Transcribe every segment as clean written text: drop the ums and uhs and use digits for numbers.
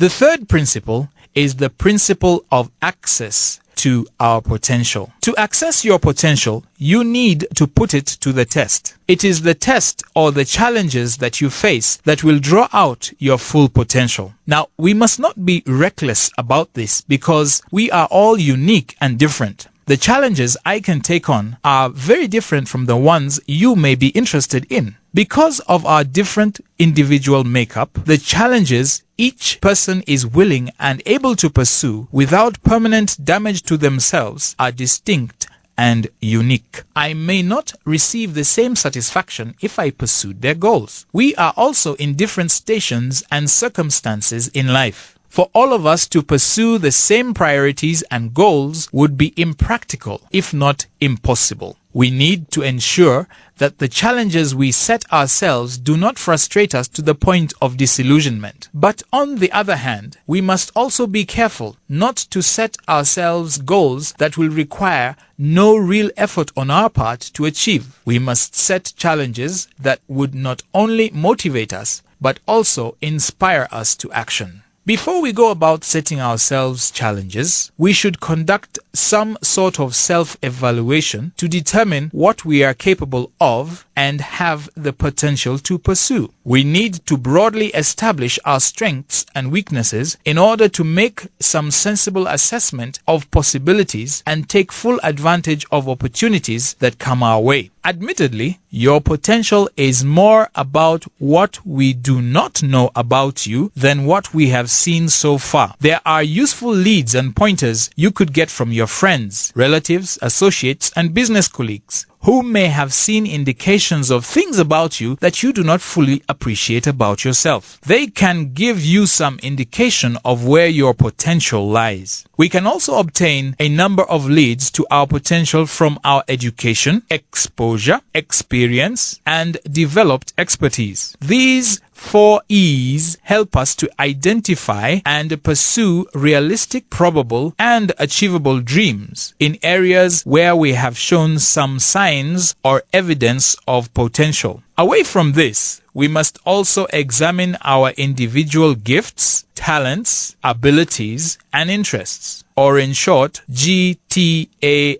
The third principle is the principle of access to our potential. To access your potential, you need to put it to the test. It is the test or the challenges that you face that will draw out your full potential. Now, we must not be reckless about this because we are all unique and different. The challenges I can take on are very different from the ones you may be interested in. Because of our different individual makeup, the challenges each person is willing and able to pursue without permanent damage to themselves are distinct and unique. I may not receive the same satisfaction if I pursued their goals. We are also in different stations and circumstances in life. For all of us to pursue the same priorities and goals would be impractical, if not impossible. We need to ensure that the challenges we set ourselves do not frustrate us to the point of disillusionment. But on the other hand, we must also be careful not to set ourselves goals that will require no real effort on our part to achieve. We must set challenges that would not only motivate us, but also inspire us to action. Before we go about setting ourselves challenges, we should conduct some sort of self-evaluation to determine what we are capable of and have the potential to pursue. We need to broadly establish our strengths and weaknesses in order to make some sensible assessment of possibilities and take full advantage of opportunities that come our way. Admittedly, your potential is more about what we do not know about you than what we have seen so far. There are useful leads and pointers you could get from your friends, relatives, associates, and business colleagues who may have seen indications of things about you that you do not fully appreciate about yourself. They can give you some indication of where your potential lies. We can also obtain a number of leads to our potential from our education, exposure, experience, and developed expertise. These 4 E's help us to identify and pursue realistic, probable, and achievable dreams in areas where we have shown some signs or evidence of potential. Away from this, we must also examine our individual gifts, talents, abilities, and interests, or in short, GTAI.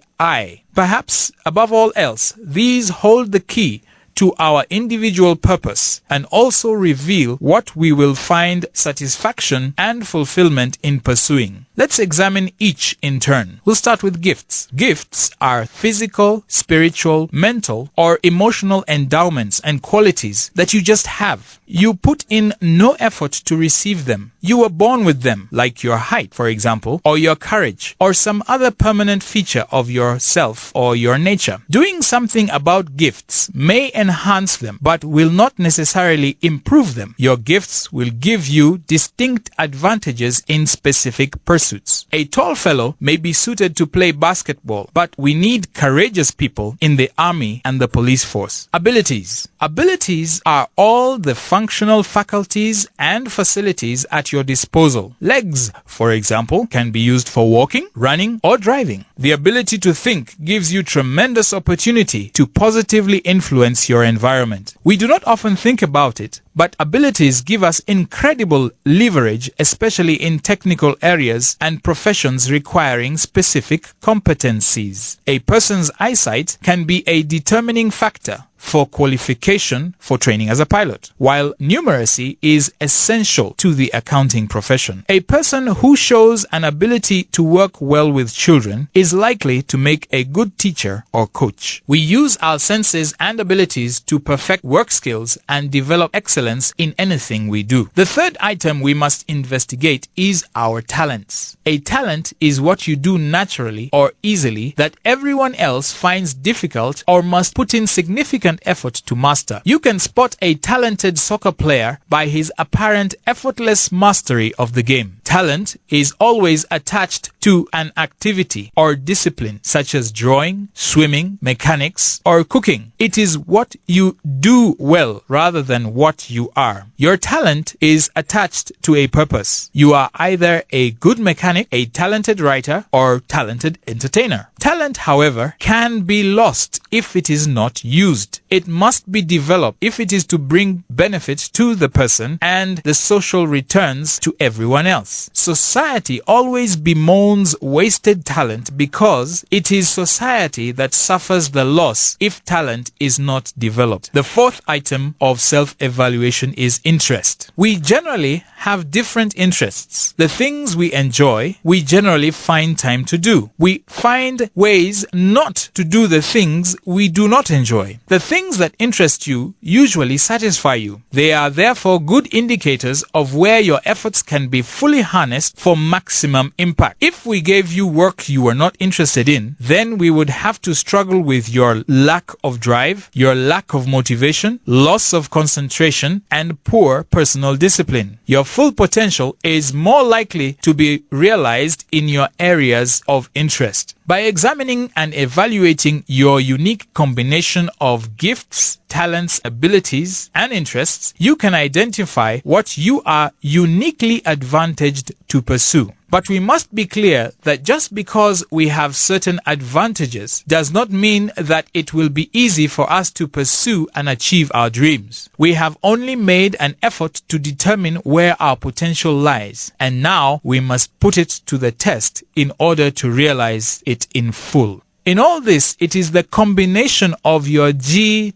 Perhaps above all else, these hold the key to our individual purpose and also reveal what we will find satisfaction and fulfillment in pursuing. Let's examine each in turn. We'll start with gifts. Gifts are physical, spiritual, mental, or emotional endowments and qualities that you just have. You put in no effort to receive them. You were born with them, like your height, for example, or your courage, or some other permanent feature of yourself or your nature. Doing something about gifts may enhance them, but will not necessarily improve them. Your gifts will give you distinct advantages in specific pursuits. A tall fellow may be suited to play basketball, but we need courageous people in the army and the police force. Abilities. Abilities are all the functional faculties and facilities at your disposal. Legs, for example, can be used for walking, running, or driving. The ability to think gives you tremendous opportunity to positively influence your environment. We do not often think about it, but abilities give us incredible leverage, especially in technical areas and professions requiring specific competencies. A person's eyesight can be a determining factor for qualification for training as a pilot, while numeracy is essential to the accounting profession. A person who shows an ability to work well with children is likely to make a good teacher or coach. We use our senses and abilities to perfect work skills and develop excellence in anything we do. The third item we must investigate is our talents. A talent is what you do naturally or easily that everyone else finds difficult or must put in significant effort to master. You can spot a talented soccer player by his apparent effortless mastery of the game. Talent is always attached to an activity or discipline such as drawing, swimming, mechanics, or cooking. It is what you do well rather than what you are. Your talent is attached to a purpose. You are either a good mechanic, a talented writer, or talented entertainer. Talent, however, can be lost if it is not used. It must be developed if it is to bring benefit to the person and the social returns to everyone else. Society always bemoans wasted talent because it is society that suffers the loss if talent is not developed. The fourth item of self-evaluation is interest. We generally have different interests. The things we enjoy, we generally find time to do. We find ways not to do the things we do not enjoy. The things that interest you usually satisfy you. They are therefore good indicators of where your efforts can be fully harnessed for maximum impact. If we gave you work you were not interested in, then we would have to struggle with your lack of drive, your lack of motivation, loss of concentration, and poor personal discipline. Your full potential is more likely to be realized in your areas of interest. By examining and evaluating your unique combination of gifts, talents, abilities, and interests, you can identify what you are uniquely advantaged to pursue. But we must be clear that just because we have certain advantages does not mean that it will be easy for us to pursue and achieve our dreams. We have only made an effort to determine where our potential lies, and now we must put it to the test in order to realize it in full. In all this, it is the combination of your GTAI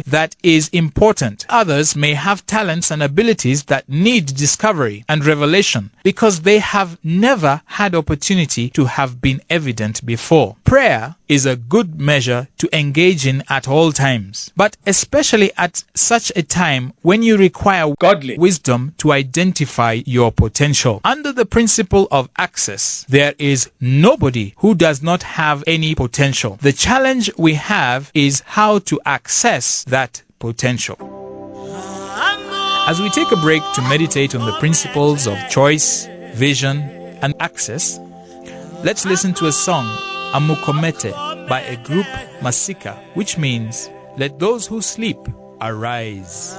that is important. Others may have talents and abilities that need discovery and revelation because they have never had opportunity to have been evident before. Prayer is a good measure to engage in at all times, but especially at such a time when you require godly wisdom to identify your potential. Under the principle of access, there is nobody who does not have any potential. The challenge we have is how to access that potential. As we take a break to meditate on the principles of choice, vision, and access, let's listen to a song, Amukomete, by a group Masika, which means, let those who sleep arise.